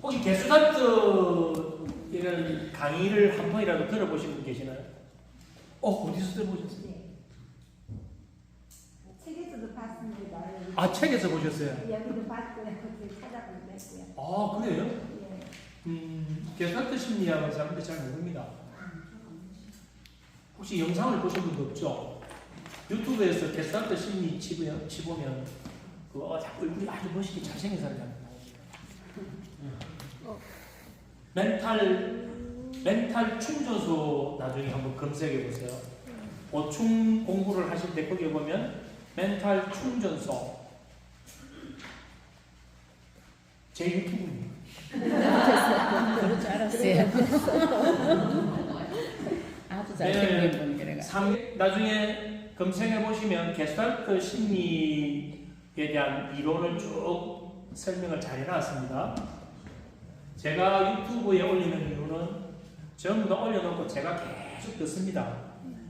혹시 게슈탈트 이런 강의를 한 번이라도 들어보신 분 계시나요? 어디서 들어보셨어요? 네. 책에서도 봤습니다. 아, 책에서 보셨어요? 여기도 봤고요. 찾아보기도 했고요. 아, 그래요? 예. 게슈탈트 심리학은 사람들이 잘 모릅니다. 혹시 영상을 보신 분도 없죠? 유튜브에서 게슈탈트 심리 치보면 자꾸 얼굴이 아주 멋있게 잘생긴 사람이 나옵니다. 멘탈 충전소 나중에 한번 검색해 보세요. 보충 공부를 하실 때 거기에 보면 멘탈 충전소 제 유튜브입니다. 그럴 줄 알았어요. 아주 잘생긴 분이래가. 나중에 검색해 보시면 게슈탈트 심리에 대한 이론을 쭉 설명을 잘 해놨습니다. 제가 유튜브에 올리는 이유는 전부 다 올려놓고 제가 계속 듣습니다.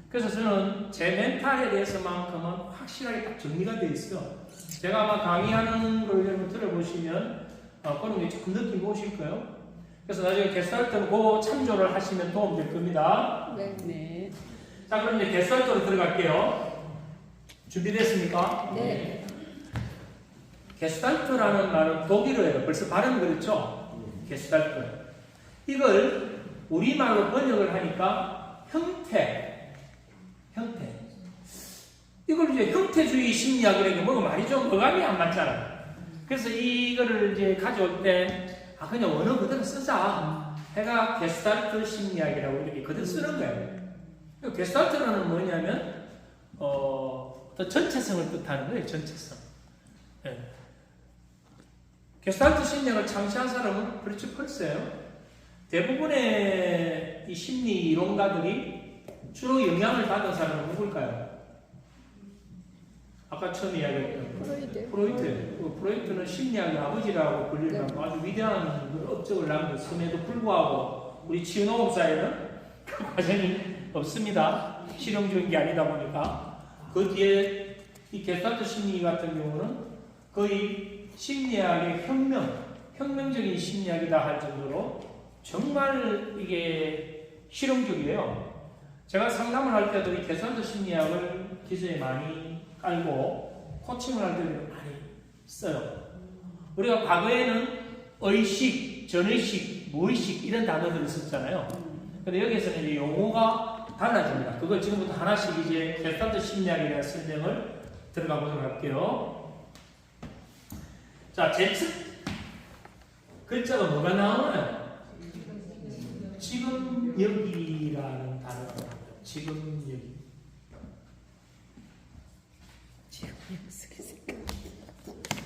그래서 저는 제 멘탈에 대해서만큼은 확실하게 딱 정리가 되어 있어요. 제가 아마 강의하는 걸 여러분 들어보시면 그런 게 조금 느낌이 오실 거예요. 그래서 나중에 게스트할때는 그 참조를 하시면 도움 될 겁니다. 네. 자, 그럼 이제 게스트할때로 들어갈게요. 준비됐습니까? 네. 게스탈트라는 말은 독일어예요. 벌써 발음 그렇죠? 게스탈트. 이걸 우리말로 번역을 하니까 형태. 이걸 이제 형태주의 심리학이라는 게 뭐가 말이 좀 어감이 안 맞잖아요. 그래서 이거를 이제 가져올 때 그냥 언어 그대로 쓰자. 해가 게스탈트 심리학이라고 이렇게 그대로 쓰는 거예요. 게스탈트라는 뭐냐면 어떤 전체성을 뜻하는 거예요. 전체성. 네. 게스탈트 심리학을 창시한 사람은 프리츠 펄스예요. 대부분의 이 심리 이론가들이 주로 영향을 받은 사람은 누굴까요? 아까 처음 이야기했던 프로이트. 프로이트는 심리학의 아버지라고 불리는 아주 위대한 업적을 남겼음에도 불구하고 우리 치유농업사에는 그 과정이 없습니다. 실용적인 게 아니다 보니까 그 뒤에 이 게스탈트 심리 같은 경우는 거의 심리학의 혁명적인 심리학이다 할 정도로 정말 이게 실용적이에요. 제가 상담을 할 때도 이 게스탈트 심리학을 기저에 많이 깔고 코칭을 할 때도 많이 써요. 우리가 과거에는 의식, 전의식, 무의식 이런 단어들을 썼잖아요. 근데 여기에서는 이제 용어가 달라집니다. 그걸 지금부터 하나씩 이제 게스탈트 심리학에 대한 설명을 들어가 보도록 할게요. 자, Z 글자가 뭐가 나오나요? 지금 여기라는 단어가 나옵니다. 지금 여기.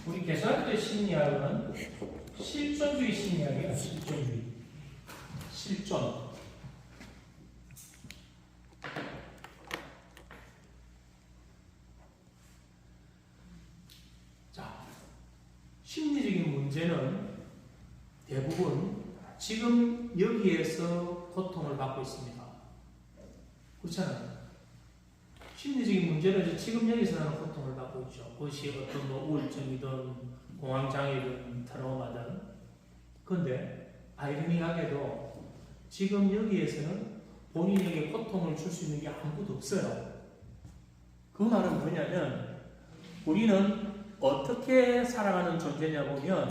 우리 게스탈트 심리학은 실존주의 심리학이에요. 실존주의. 실존. 자, 심리적인 문제는 대부분 지금 여기에서 고통을 받고 있습니다. 그렇잖아요. 심리적인 문제는 지금 여기서 나는 고통을 받고 있죠. 그것이 어떤 우울증이든 공황장애든 트라우마든. 그런데 아이러니하게도 지금 여기에서는 본인에게 고통을 줄 수 있는 게 아무것도 없어요. 그 말은 뭐냐면 우리는 어떻게 살아가는 존재냐 보면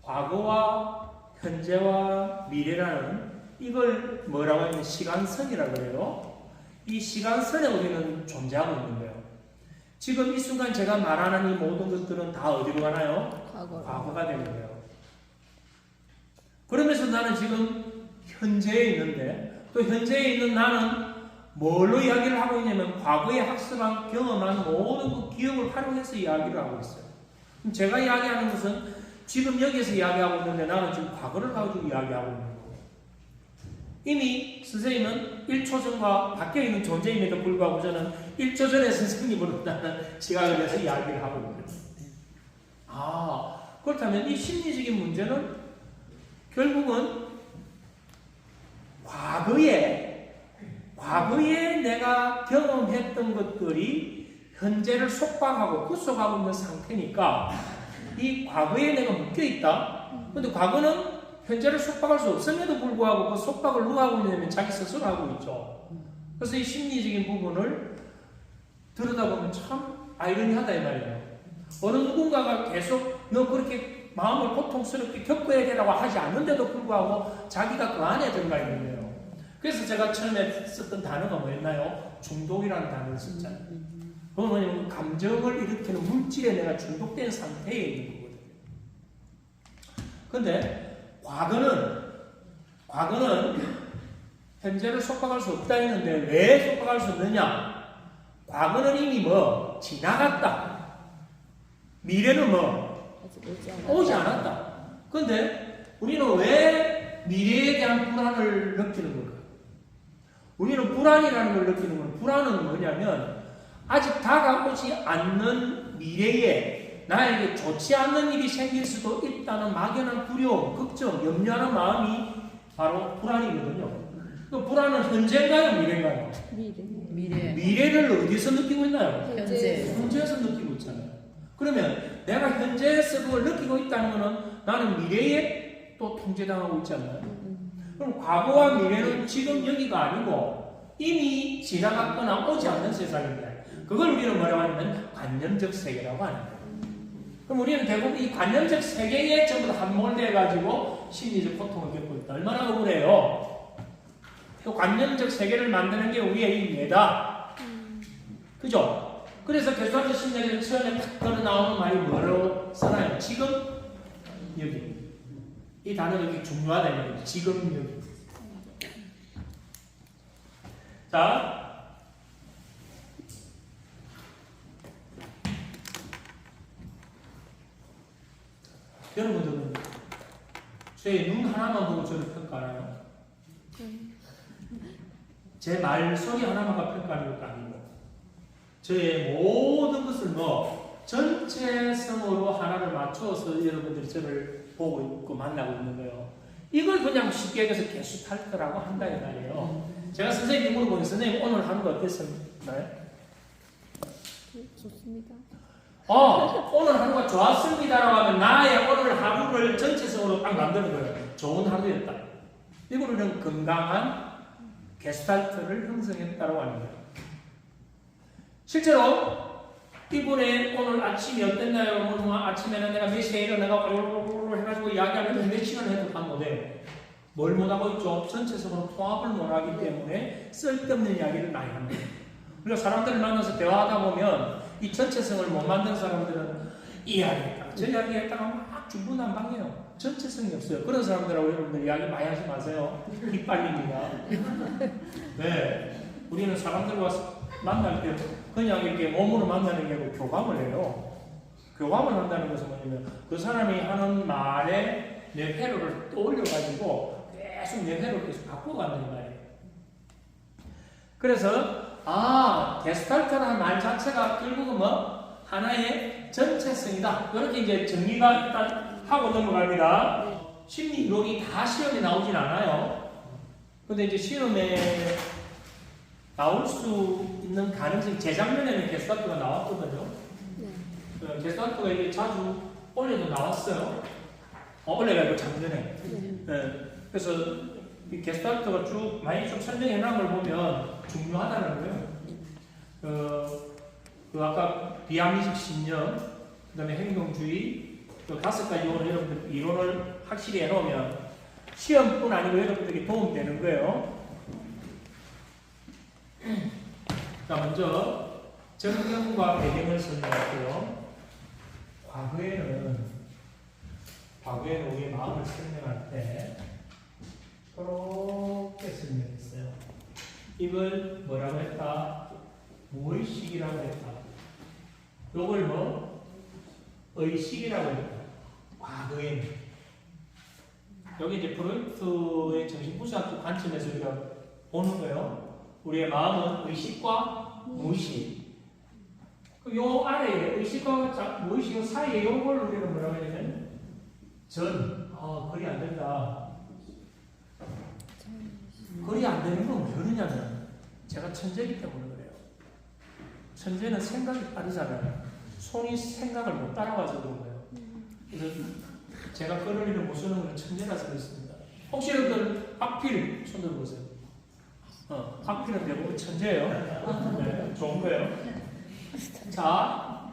과거와 현재와 미래라는 이걸 뭐라고 하면 시간선이라고 그래요. 이 시간선에 우리는 존재하고 있는 거예요. 지금 이 순간 제가 말하는 이 모든 것들은 다 어디로 가나요? 과거가 되는 거예요. 그러면서 나는 지금 현재에 있는데 또 현재에 있는 나는 뭘로 이야기를 하고 있냐면 과거에 학습한 경험한 모든 그 기억을 활용해서 이야기를 하고 있어요. 그럼 제가 이야기하는 것은 지금 여기에서 이야기하고 있는데 나는 지금 과거를 가지고 이야기하고 있는 거예요. 이미 선생님은 1초 전과 바뀌어 있는 존재임에도 불구하고 저는 1초 전에 선생님으로다는 시각을 해서 이야기를 하고 있는 거예요. 그렇다면 이 심리적인 문제는 결국은 과거에 내가 경험했던 것들이 현재를 속박하고 구속하고 있는 상태니까 이 과거에 내가 묶여있다. 근데 과거는 현재를 속박할 수 없음에도 불구하고 그 속박을 누가 하고 있냐면 자기 스스로 하고 있죠. 그래서 이 심리적인 부분을 들여다보면 참 아이러니하다 이 말이에요. 어느 누군가가 계속 너 그렇게 마음을 고통스럽게 겪어야 되라고 하지 않는데도 불구하고 자기가 그 안에 들어가 있는 거예요. 그래서 제가 처음에 썼던 단어가 뭐였나요? 중독이라는 단어를 썼잖아요. 그건 뭐냐면 감정을 일으키는 물질에 내가 중독된 상태에 있는 거거든요. 근데 과거는 현재를 속박할 수 없다 했는데 왜 속박할 수 없느냐? 과거는 이미 뭐 지나갔다. 미래는 뭐 오지 않았다. 근데 우리는 왜 미래에 대한 불안을 느끼는 걸까? 우리는 불안이라는 걸 느끼는 건 불안은 뭐냐면 아직 다가오지 않는 미래에 나에게 좋지 않는 일이 생길 수도 있다는 막연한 두려움, 걱정, 염려하는 마음이 바로 불안이거든요. 그 불안은 현재인가요? 미래인가요? 미래를 어디서 느끼고 있나요? 현재에서 느끼고 있잖아요. 그러면 내가 현재에서 그걸 느끼고 있다는 것은 나는 미래에 또 통제당하고 있잖아요. 그럼 과거와 미래는 지금 여기가 아니고 이미 지나갔거나 오지 않는 세상입니다. 그걸 우리는 뭐라고 하냐면 관념적 세계라고 하는 거예요. 그럼 우리는 대부분 이 관념적 세계에 전부 다 함몰돼가지고 심리적 고통을 겪고 있다. 얼마나 억울해요. 그 관념적 세계를 만드는 게 우리의 이 뇌다. 그죠? 그래서 개수학적 심리학에서 처음에 딱 걸어 나오는 말이 뭐라고 써놔요? 지금 여기. 이 단어가 이렇게 중요하다. 여기. 지금 여기. 자. 여러분들은 제 눈 하나만 보고 저를 평가하나요? 제 말소리 하나만가 평가하는 것도 아니고 저의 모든 것을 뭐 전체성으로 하나를 맞추어서 여러분들이 저를 보고 있고 만나고 있는 거예요. 이걸 그냥 쉽게 얘기해서 게슈탈트라고 한다 이 말이에요. 제가 선생님께 물어보니 선생님 오늘 하루가 어땠나요? 좋습니다. 오늘 하루가 좋았습니다라고 하면 나의 오늘 하루를 전체적으로 딱 만드는 거예요. 좋은 하루였다. 이걸 우리는 건강한 게슈탈트를 형성했다고 하는 거예요. 실제로 이분의 오늘 아침이 어땠나요? 오늘 아침에는 내가 몇 시에 일어나가 해가지고 이야기하면 몇 시간 해도 다 못해요. 뭘 못하고 있죠? 전체적으로 통합을 못하기 때문에 쓸데없는 이야기를 많이 합니다. 그리고 사람들을 만나서 대화하다 보면 이 전체성을 못 만든 사람들은 이야기했다가 저 이야기했다가 막 중구난방이에요. 전체성이 없어요. 그런 사람들하고 여러분들 이야기 많이 하지 마세요. 이빨립니다. 네, 우리는 사람들과 만날 때 그냥 이렇게 몸으로 만나는 게 아니고 교감을 해요. 교감을 한다는 것은 뭐냐면 그 사람이 하는 말에 내 회로를 떠올려가지고 계속 내 회로를 계속 바꿔가는 말이에요. 그래서 게스탈트라는 말 자체가 결국은 뭐 하나의 전체성이다. 이렇게 이제 정리가 일단 하고 넘어갑니다. 심리 이론이 다 시험에 나오진 않아요. 근데 이제 시험에 나올 수 있는 가능성이 재작년에는 게스탈트가 나왔거든요. 게스탈트가 이게 자주 올해도 나왔어요. 올해가 아니고 작년에. 네. 그래서 이 게스탈트가 쭉 많이 좀 설명해 놓은 걸 보면 중요하다는 거예요. 아까 비합리적 신념, 그 다음에 행동주의, 그 5가지 이론을 여러분들 이론을 확실히 해놓으면 시험뿐 아니고 여러분들에게 도움되는 거예요. 자, 먼저 전경과 배경을 설명할게요. 과거에는 우리의 마음을 설명할 때 그렇게 설명했어요. 이걸 뭐라고 했다? 무의식이라고 했다. 이걸 뭐? 의식이라고 했다. 과거에는. 여기 이제 프로이트의 정신분석학 관점에서 우리가 보는 거예요. 우리의 마음은 의식과 무의식. 요 아래에 의식과 무의식 사이에 요걸 우리가 뭐라고 해야 되냐면 글이 안 된다. 글이 안 되는 건 왜 그러냐면 제가 천재이기 때문에 그래요. 천재는 생각이 빠르잖아요. 손이 생각을 못 따라가서 그런 거예요. 그래서 제가 끌어리는 못 쓰는 건 천재라서 그렇습니다. 혹시 여러분들 악필 손 들어보세요. 악필은 대부분 천재예요. 네, 좋은 거예요. 자,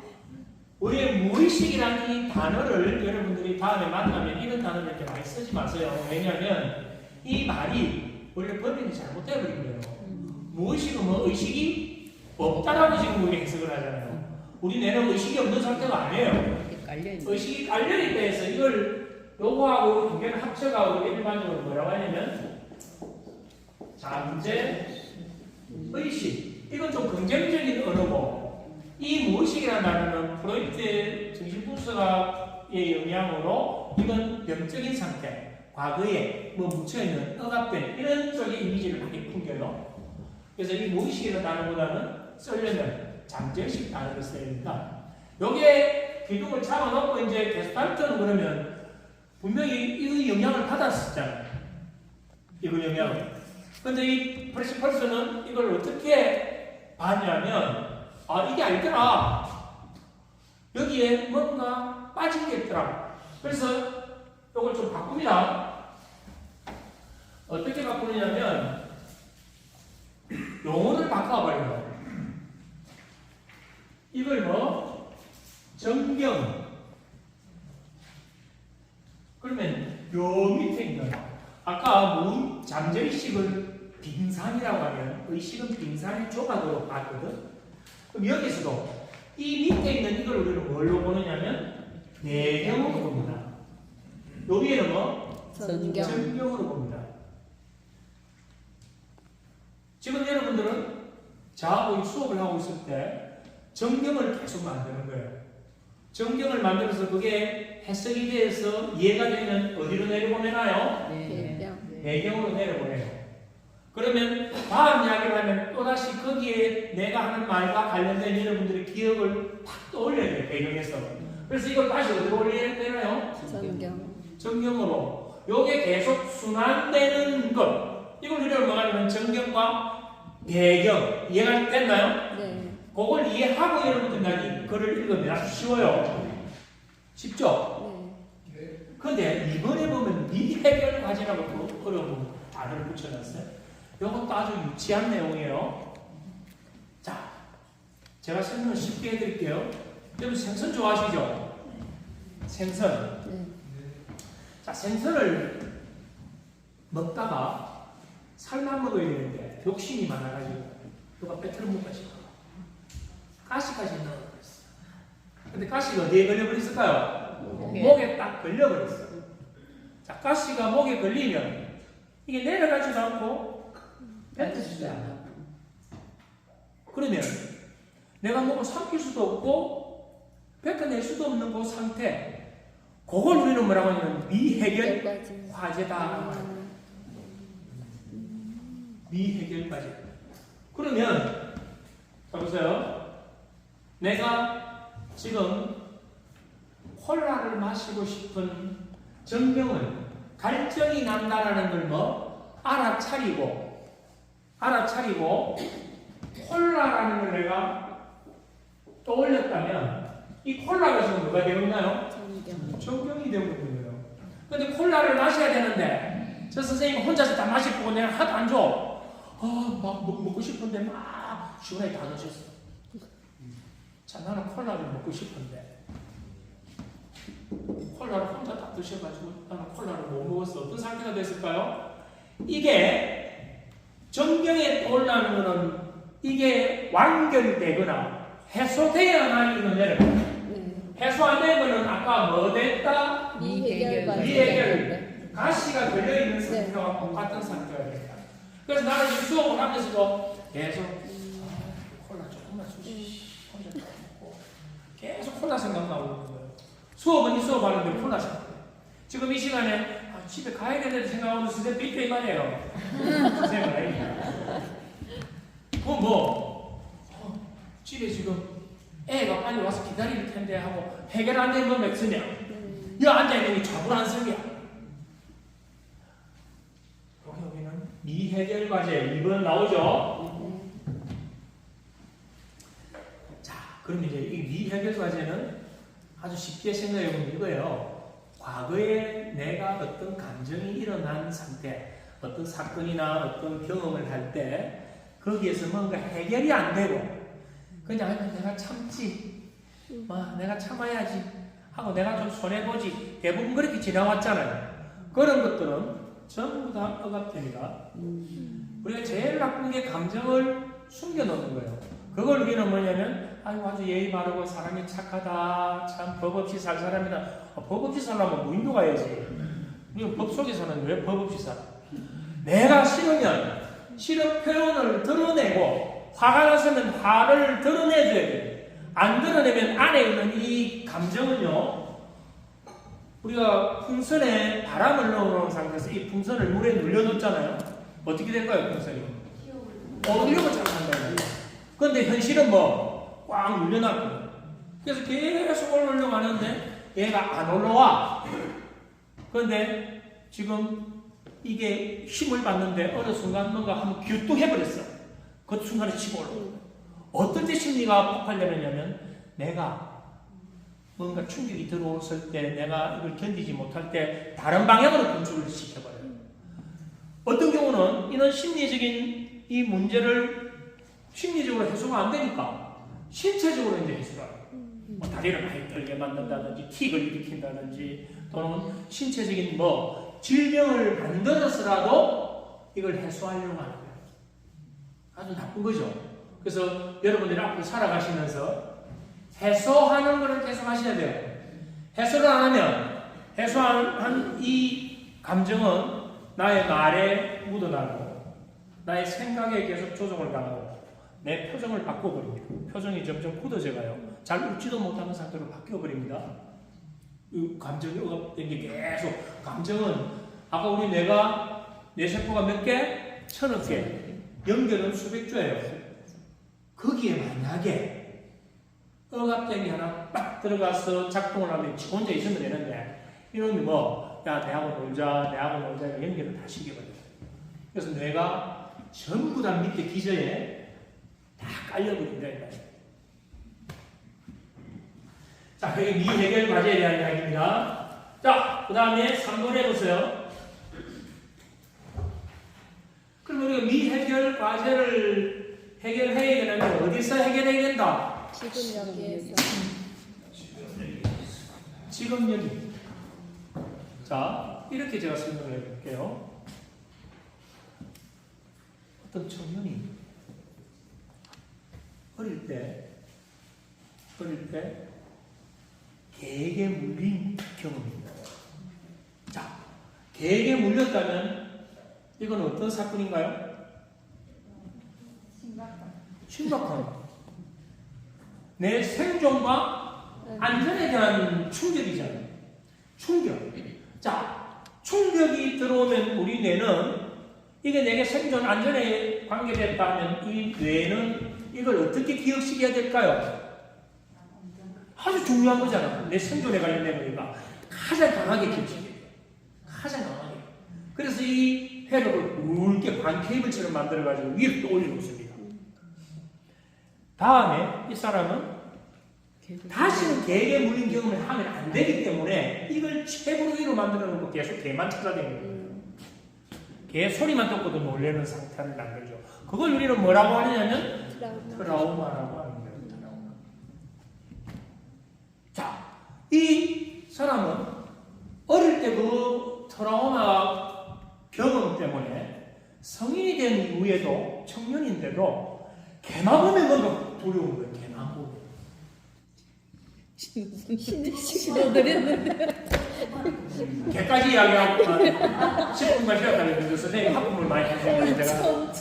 우리의 무의식이라는 이 단어를 여러분들이 다음에 만나면 이런 단어를 이렇게 많이 쓰지 마세요. 왜냐하면 이 말이 원래 번역이 잘못되어버린 거예요. 무의식은 뭐 의식이 없다라고 지금 우리 해석을 하잖아요. 우리 뇌는 의식이 없는 상태가 아니에요. 의식이 깔려있다 해서 이걸 요거하고 두 개를 합쳐가지고 일반적으로 뭐라고 하냐면 잠재 의식. 이건 좀 긍정적인 언어고, 이 무의식이라는 단어는 프로이트의 정신분석학의 영향으로 이건 병적인 상태, 과거에 뭐 묻혀있는 억압된 이런 쪽의 이미지를 많이 풍겨요. 그래서 이 무의식이라는 단어보다는 쓰려면 잠재의식 단어를 써야 된다. 여기에 기둥을 잡아놓고 이제 게스탈트는 그러면 분명히 이 영향을 받았었잖아요. 이거 영향을. 근데 이 프레시펄스는 이걸 어떻게 봤냐면, 이게 아니더라. 여기에 뭔가 빠진 게 있더라. 그래서 이걸 좀 바꿉니다. 어떻게 바꾸느냐면, 용어를 바꿔버려요. 이걸 뭐, 정경. 그러면 요 밑에 있는, 아까 잠재의식을 빙산이라고 하면 의식은 빙산의 조각으로 봤거든. 그럼 여기서도 이 밑에 있는 이걸 우리는 뭘로 보느냐면 내경으로 봅니다. 요 위에는 뭐? 전경으로 봅니다. 지금 여러분들은 저하고 수업을 하고 있을 때 정경을 계속 만드는 거예요. 정경을 만들어서 그게 해석이 돼서 이해가 되면 어디로 내려보내나요? 내경으로 내려보내요. 그러면 다음 이야기를 하면 또다시 거기에 내가 하는 말과 관련된 여러분들의 기억을 탁 떠올려야 돼요. 배경에서. 그래서 이걸 다시 어디로 올려야 되나요? 정경으로. 요게 계속 순환되는 것. 이걸 우리가 뭐가 하냐면 정경과 배경. 이해가 됐나요? 네. 그걸 이해하고 여러분들 이 글을 읽으면 아주 쉬워요. 쉽죠? 네. 근데 이번에 보면 미해결 과제라고 또 어려운 단어를 붙여놨어요. 이것도 아주 유치한 내용이에요. 자, 제가 설명을 쉽게 해드릴게요. 여러분 생선 좋아하시죠? 생선. 네. 자, 생선을 먹다가 살만 먹어야 되는데 욕심이 많아가지고 누가 배틀을 못 가시고 가시까지 넣어버렸어. 근데 가시가 어디에 걸려버렸을까요? 목에 딱 걸려버렸어. 자, 가시가 목에 걸리면 이게 내려가지도 않고 뱉어지지도 않아. 그러면 내가 먹고 삼킬 수도 없고 뱉어낼 수도 없는 그 상태, 그걸 우리는 뭐라고 하냐면 미해결 과제다. 미해결 과제. 그러면 자 보세요. 내가 지금 콜라를 마시고 싶은 정경은 갈증이 난다라는 걸 뭐 알아차리고 콜라라는 걸 내가 떠올렸다면 이 콜라가 지금 뭐가 되고 있나요? 정경이 되고 있는 거예요. 근데 콜라를 마셔야 되는데 저 선생님이 혼자서 다 마시고 내가 하도 안 줘. 막 먹고 싶은데 막 시원하게 다 넣으셨어. 자, 나는 콜라를 먹고 싶은데 콜라를 혼자 다 드셔가지고 나는 콜라를 못 먹었어. 어떤 상태가 됐을까요? 이게 정경에 떠올라는 것은 이게 완결되거나 해소되어야만 이거 내려가요. 해소 안 되면은 아까 뭐 됐다? 미해결. 가시가 걸려있는 상태와 똑같은 상태가 된다. 그래서 나는 이 수업을 하면서도 계속 콜라 조금만 주시 혼자 먹고 계속 콜라 생각나고 있는 거예요. 수업은 이 수업 하는데 콜라 생각. 지금 이 시간에 집에 가야 되는데 생각하면서 선생님 삐삐 말이에요. 선생님 아니에요. 그럼 집에 지금 애가 빨리 와서 기다릴 텐데 하고 해결 안 되는 건 몇 쓰냐? 이 앉아있는 게 좌불안석이야. 여기는 미해결 과제 2번 나오죠? 자, 그럼 이제 이 미해결 과제는 아주 쉽게 생각해보면 이거예요. 과거에 내가 어떤 감정이 일어난 상태, 어떤 사건이나 어떤 경험을 할 때 거기에서 뭔가 해결이 안 되고 그냥 내가 참지, 내가 참아야지 하고 내가 좀 손해보지, 대부분 그렇게 지나왔잖아요. 그런 것들은 전부 다 억압됩니다. 우리가 제일 나쁜 게 감정을 숨겨놓는 거예요. 그걸 우리는 뭐냐면 아주 예의 바르고 사람이 착하다, 참 법 없이 살 사람이다. 법 없이 살려면 무인도 가야지. 우리는 법 속에서는 왜 법 없이 살아? 내가 싫으면 싫은 표현을 드러내고 화가 났으면 화를 드러내줘야 돼. 안 드러내면 안에 있는 이 감정은요, 우리가 풍선에 바람을 넣어놓은 상태에서 이 풍선을 물에 눌려놓잖아요. 어떻게 될까요, 풍선이? 이러고 작동한다는 거예요. 그런데 현실은 꽉 눌려놨거든. 그래서 계속 올라오려고 하는데 얘가 안 올라와. 그런데 지금 이게 힘을 받는데 어느 순간 뭔가 한번 기우뚱해버렸어. 그 순간에 치고 올라오고. 어떨 때 심리가 폭발되느냐면 내가 뭔가 충격이 들어왔을 때 내가 이걸 견디지 못할 때 다른 방향으로 분출을 시켜버려요. 어떤 경우는 이런 심리적인 이 문제를 심리적으로 해소가 안 되니까 신체적으로 이제 해소가 해요. 다리를 많이 떨게 만든다든지 틱을 일으킨다든지 또는 신체적인 질병을 만들어서라도 이걸 해소하려고 하는 거예요. 아주 나쁜 거죠. 그래서 여러분들이 앞으로 살아가시면서 해소하는 것을 계속 하셔야 돼요. 해소를 안 하면 해소한 이 감정은 나의 말에 묻어나고 나의 생각에 계속 조정을 당하고 내 표정을 바꿔버립니다. 표정이 점점 굳어져 가요. 잘 웃지도 못하는 상태로 바뀌어버립니다. 이 감정이 억압된 게 계속, 감정은 아까 우리 뇌 세포가 몇 개? 1000억 개. 연결은 수백 조예요. 거기에 만약에 억압된 게 하나 딱 들어가서 작동을 하면 지 혼자 있으면 되는데 이놈이 내하고 놀자 연결을 다 시켜버려요. 그래서 뇌가 전부 다 밑에 기저에 다 깔려버린다. 자, 그게 미해결 과제에 대한 이야기입니다. 자, 그 다음에 3번 해보세요. 그럼 우리가 미해결 과제를 해결해야 되려면 어디서 해결해야 된다? 지금 여기에서. 지금 여기. 자, 이렇게 제가 설명을 해볼게요. 어떤 청년이 어릴 때 개에게 물린 경험입니다. 자, 개에게 물렸다면 이건 어떤 사건인가요? 심각한 내 생존과 안전에 대한 충격이잖아요. 충격. 자, 충격이 들어오면 우리 뇌는 이게 내게 생존 안전에 관계됐다면 이 뇌는 이걸 어떻게 기억시켜야 될까요? 아주 중요한 거잖아. 내 생존에 관련된 거니까 가장 강하게 기억시켜야 돼요. 가장 강하게. 그래서 이 회로를 굵게 반 케이블처럼 만들어가지고 위로 또 올리고 있습니다. 다음에 이 사람은 다시는 개에게 물린 경험을 하면 안 되기 때문에 이걸 최고로 위로 만들어 놓고 계속 개만 찾아다니는 거예요. 개 소리만 듣고도 놀라는 상태를 만들죠. 그걸 우리는 뭐라고 하느냐면 트라우마라고 하는 거예요. 트라우마. 자, 이 사람은 어릴 때 그 트라우마 경험 때문에 성인이 된 이후에도 청년인데도 개만 보면 뭔가 두려운 거예요. 개만 보면. 신호드렸는데. 개까지 이야기하고 10분만 쉬었다는 거죠. 선생님 하품을 많이 하시는 제가.